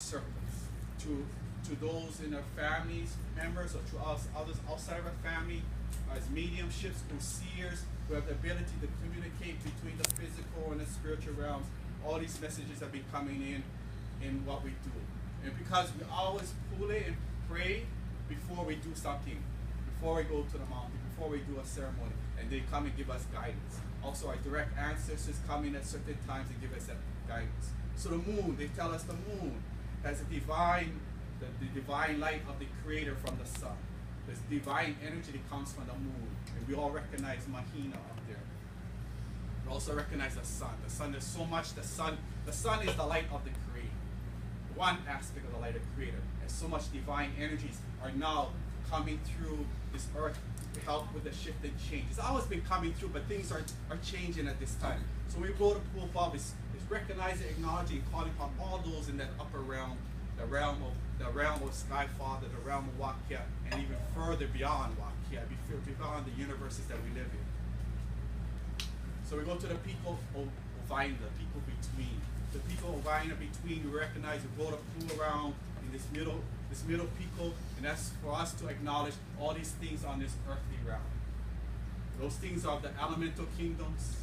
circles, to those in our families, members, or to us, others outside of our family, as mediumships or seers who have the ability to communicate between the physical and the spiritual realms. All these messages have been coming in what we do. And because we always pull it and pray before we do something, before we go to the mountain, before we do a ceremony, and they come and give us guidance. Also, our direct ancestors come in at certain times and give us that guidance. So the moon, they tell us the moon has a divine, the divine light of the creator from the sun. There's divine energy that comes from the moon. And we all recognize Mahina up there. We also recognize the sun. The sun, there's so much, the sun is the light of the creator. One aspect of the light of the creator. And so much divine energies are now coming through this earth to help with the shift and change. It's always been coming through, but things are changing at this time. So we go to Pool Bob is recognizing, acknowledging, calling upon all those in that upper realm, the realm of Sky Father, the realm of Wakia, and even further beyond Wakia, beyond the universes that we live in. So we go to the people of Ovina, the people between. The people of Ovina between, we recognize we go to Pool around in this middle people, and that's for us to acknowledge all these things on this earthly realm. Those things are the elemental kingdoms.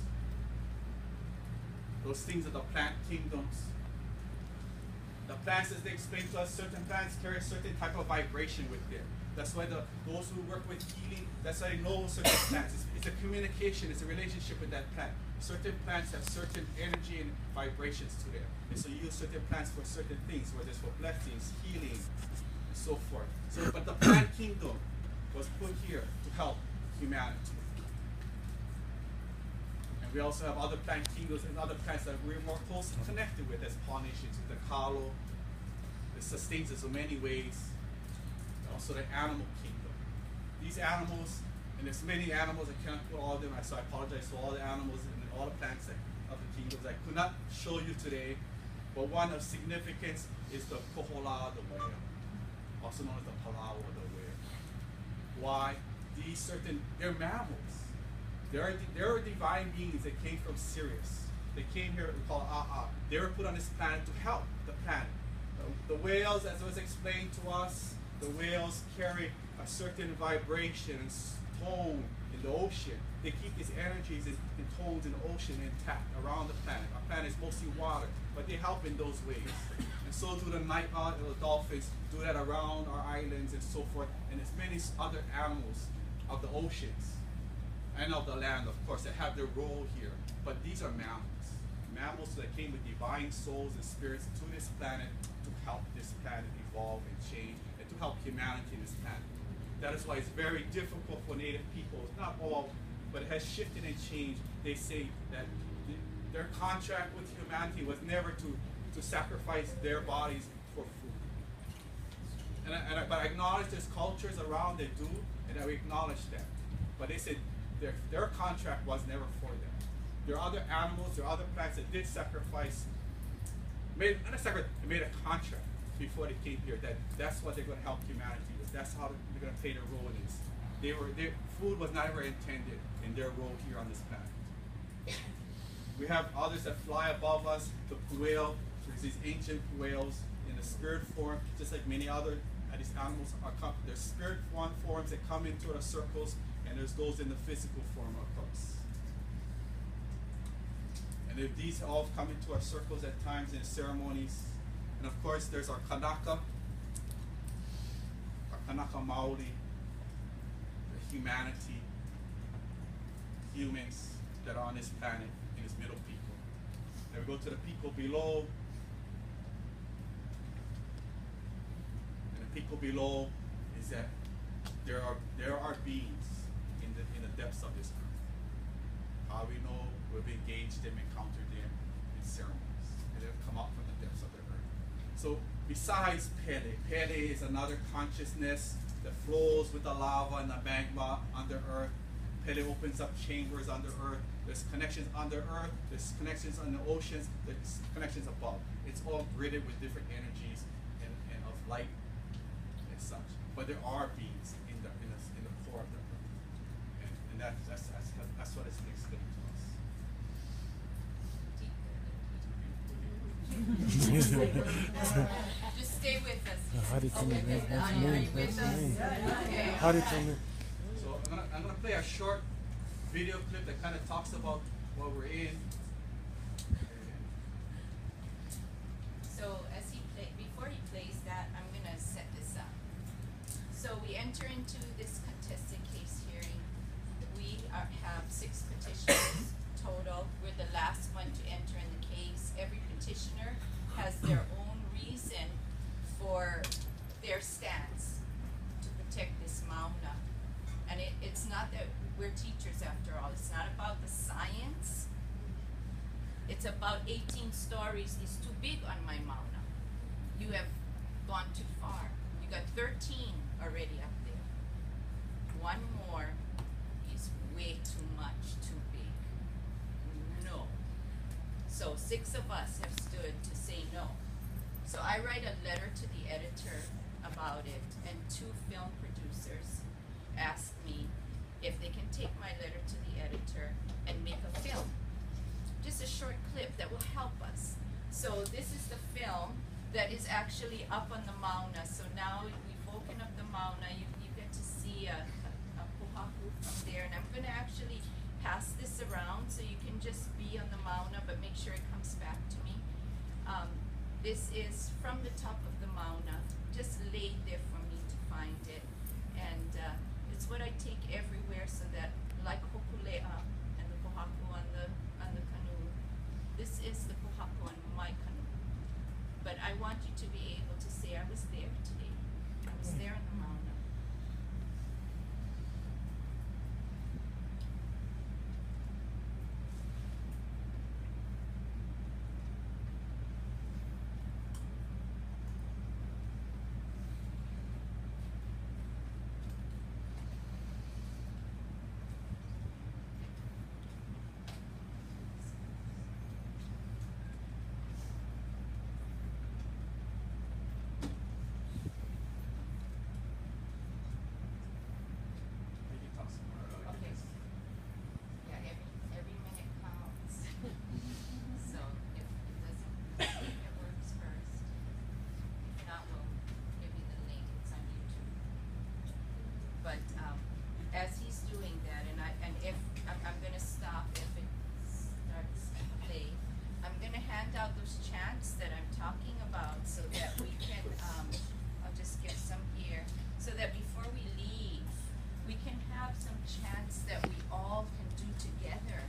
Those things are the plant kingdoms. The plants, as they explain to us, certain plants carry a certain type of vibration with them. That's why those who work with healing, that's why they know certain plants. It's a communication, it's a relationship with that plant. Certain plants have certain energy and vibrations to them. And so you use certain plants for certain things, whether it's for blessings, healing, and so forth. So, but the plant kingdom was put here to help humanity. And we also have other plant kingdoms and other plants that we're more closely connected with as pollinations, the kalo, that sustains us in many ways. And also the animal kingdom. These animals, and there's many animals, I cannot put all of them, so I apologize to all the animals and all the plants of the kingdoms. I could not show you today, but one of significance is the kohola, the whale, also known as the palawa, the whale. Why? They're mammals. They're divine beings that came from Sirius. They came here, we call A'a. They were put on this planet to help the planet. The whales, as was explained to us, the whales carry a certain vibration and tone in the ocean. They keep these energies and tones in the ocean intact around the planet. Our planet is mostly water, but they help in those ways. And so do the night owl and the dolphins do that around our islands and so forth. And there's many other animals of the oceans and of the land, of course, that have their role here. But these are mammals. Mammals that came with divine souls and spirits to this planet to help this planet evolve and change and to help humanity in this planet. That is why it's very difficult for Native peoples, not all, but it has shifted and changed. They say that their contract with humanity was never to sacrifice their bodies for food. But I acknowledge there's cultures around that do, and I acknowledge that. But they said their contract was never for them. There are other animals, there are other plants that did sacrifice, made a contract before they came here, that's what they're going to help humanity with. That's how they're going to play their role in this. Food was never intended in their role here on this planet. We have others that fly above us, the puel. There's these ancient puels in the spirit form, just like many other these animals are. There's spirit forms that come into the circles, and there's those in the physical form, of course. And if these all come into our circles at times in ceremonies. And of course, there's our Kanaka Maori, the humanity, humans that are on this planet, in this middle people. Then we go to the people below. And the people below is that there are beings in the depths of this earth. How we know we've engaged them, encountered them in ceremonies, and they've come up from the depths of the earth. So besides Pele is another consciousness that flows with the lava and the magma under earth. Pele opens up chambers under earth. There's connections under earth, there's connections on the oceans, there's connections above. It's all gridded with different energies and of light and such. But there are beings in the core of the earth. And that's what it's explained to us. Hari Tumi. That's me. That's me. Hari Tumi. So I'm gonna play a short video clip that kind of talks about what we're in. So before he plays that, I'm gonna set this up. So we enter into this contested case hearing. We have 6 petitioners total. We're the last one to enter in the case. Every petitioner has their own reason for their stance to protect this mauna. And it's not that we're teachers after all. It's not about the science. It's about 18 stories is too big on my mauna. You have gone too far. You got 13 already up there. 1 more is way too much, too big. No. So 6 of us have stood to say no. So I write a letter to the editor about it, and 2 film producers asked me if they can take my letter to the editor and make a film. Just a short clip that will help us. So this is the film that is actually up on the mauna. So now we've woken up the mauna. You get to see a puhaku from there. And I'm going to actually pass this around so you can just be on the mauna, but make sure it comes back to me. This is from the top of the mauna, just laid there for me to find it. And it's what I take everywhere so that, like hokulea and the puhaku on the canoe, this is the puhaku on my canoe. But I want you to be able to say, I was there today. I was there in the mauna. Okay. Yeah, every minute counts. So if it doesn't, it works first. If not, we'll give you the link. It's on YouTube. But as he's doing that, and if I'm going to stop if it starts to play, I'm going to hand out those chants that I'm talking about so that we can. I'll just get some here so that before we leave, we can have some chants that we all can do together.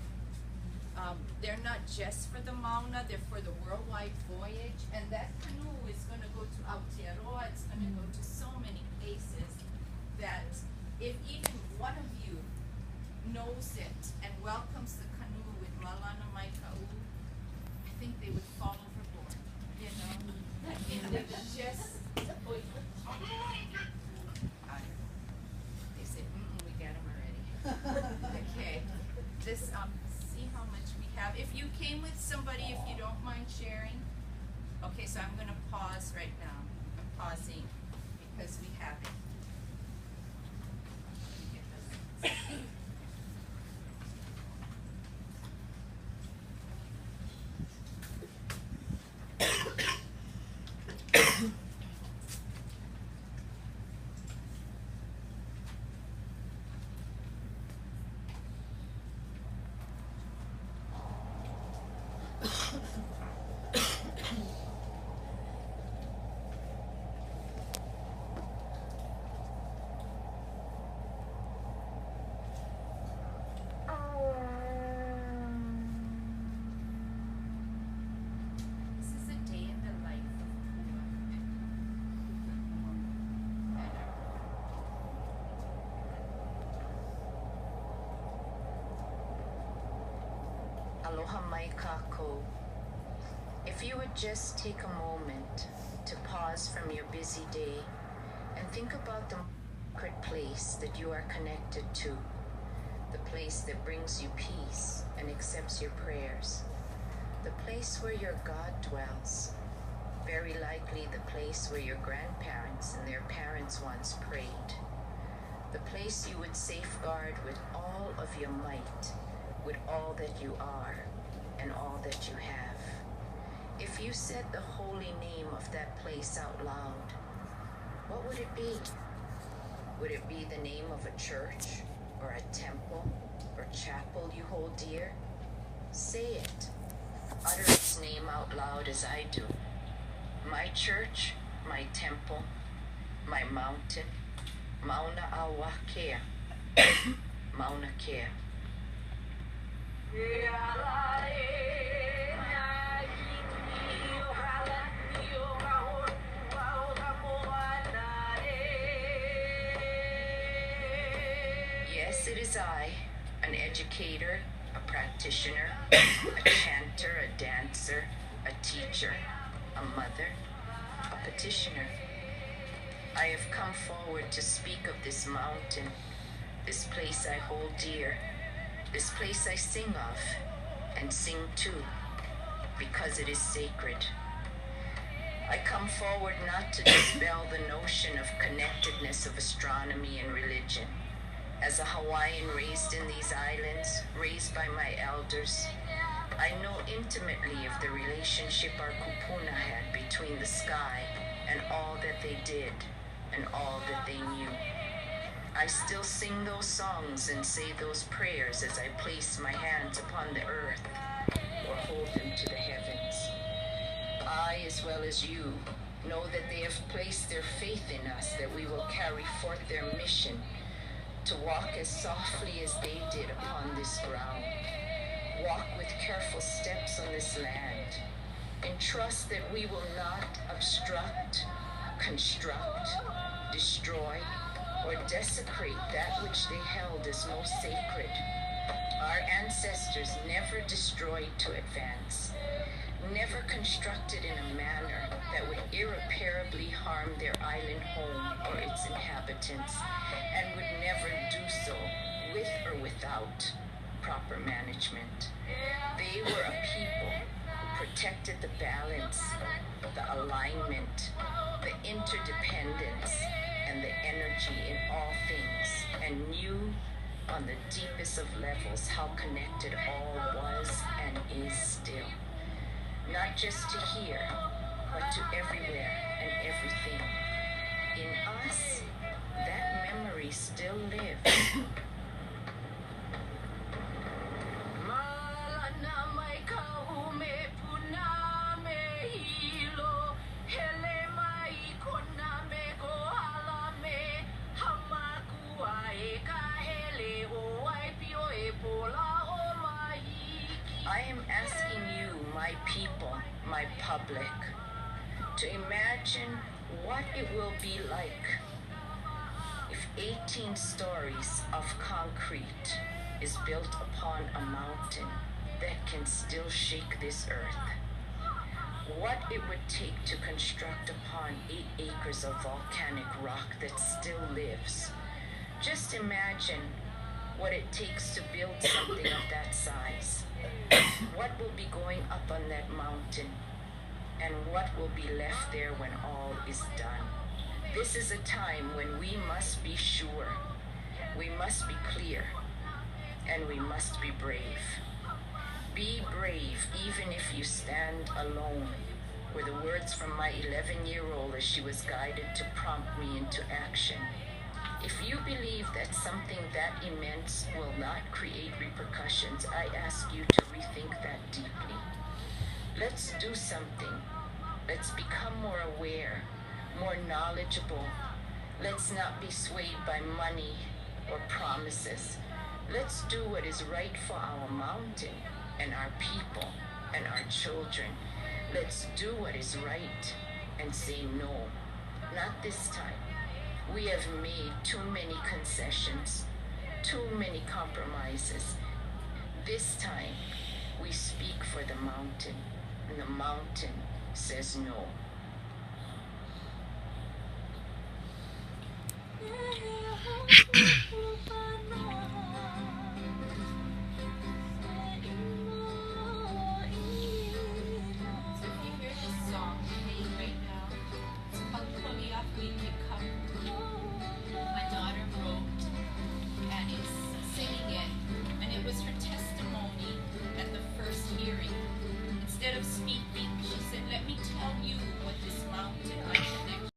They're not just for the mauna, they're for the worldwide voyage. And that canoe is going to go to Aotearoa, it's going to go to so many places that if even one of you knows it and welcomes the canoe with Malana Mai Ka'u, I think they would fall overboard, you know? It was just, they said, we got them already. Okay, just see how much we have. If you came with somebody, if you don't mind sharing. Okay, so I'm going to pause right now. I'm pausing because we have it. Let me get this. This is a day in the life of Pua. Aloha mai kākou. If you would just take a moment to pause from your busy day and think about the sacred place that you are connected to, the place that brings you peace and accepts your prayers, the place where your God dwells, very likely the place where your grandparents and their parents once prayed, the place you would safeguard with all of your might, with all that you are and all that you have. If you said the holy name of that place out loud, what would it be? Would it be the name of a church, or a temple, or chapel you hold dear? Say it. Utter its name out loud as I do. My church, my temple, my mountain, Mauna Awa Kea, Mauna Kea. Yes, it is I, an educator, a practitioner, a chanter, a dancer, a teacher, a mother, a petitioner. I have come forward to speak of this mountain, this place I hold dear, this place I sing of, and sing to, because it is sacred. I come forward not to dispel the notion of connectedness of astronomy and religion. As a Hawaiian raised in these islands, raised by my elders, I know intimately of the relationship our kupuna had between the sky and all that they did and all that they knew. I still sing those songs and say those prayers as I place my hands upon the earth or hold them to the heavens. I, as well as you, know that they have placed their faith in us, that we will carry forth their mission to walk as softly as they did upon this ground, walk with careful steps on this land, and trust that we will not obstruct, construct, destroy, or desecrate that which they held as most sacred. Our ancestors never destroyed to advance, never constructed in a manner that would irreparably harm their island home or its inhabitants, and would never do so with or without proper management. They were a people who protected the balance, the alignment, the interdependence, and the energy in all things, and knew on the deepest of levels how connected all was and is still. Not just to here, but to everywhere and everything. In us, that memory still lives. I am asking you, my people, my public, to imagine what it will be like if 18 stories of concrete is built upon a mountain that can still shake this earth. What it would take to construct upon 8 acres of volcanic rock that still lives. Just imagine what it takes to build something of that size. What will be going up on that mountain, and what will be left there when all is done. This is a time when we must be sure, we must be clear, and we must be brave. Be brave even if you stand alone, were the words from my 11-year-old as she was guided to prompt me into action. If you believe that something that immense will not create repercussions, I ask you to rethink that deeply. Let's do something. Let's become more aware, more knowledgeable. Let's not be swayed by money or promises. Let's do what is right for our mountain and our people and our children. Let's do what is right and say no. Not this time. We have made too many concessions, too many compromises. This time, we speak for the mountain, and the mountain says no.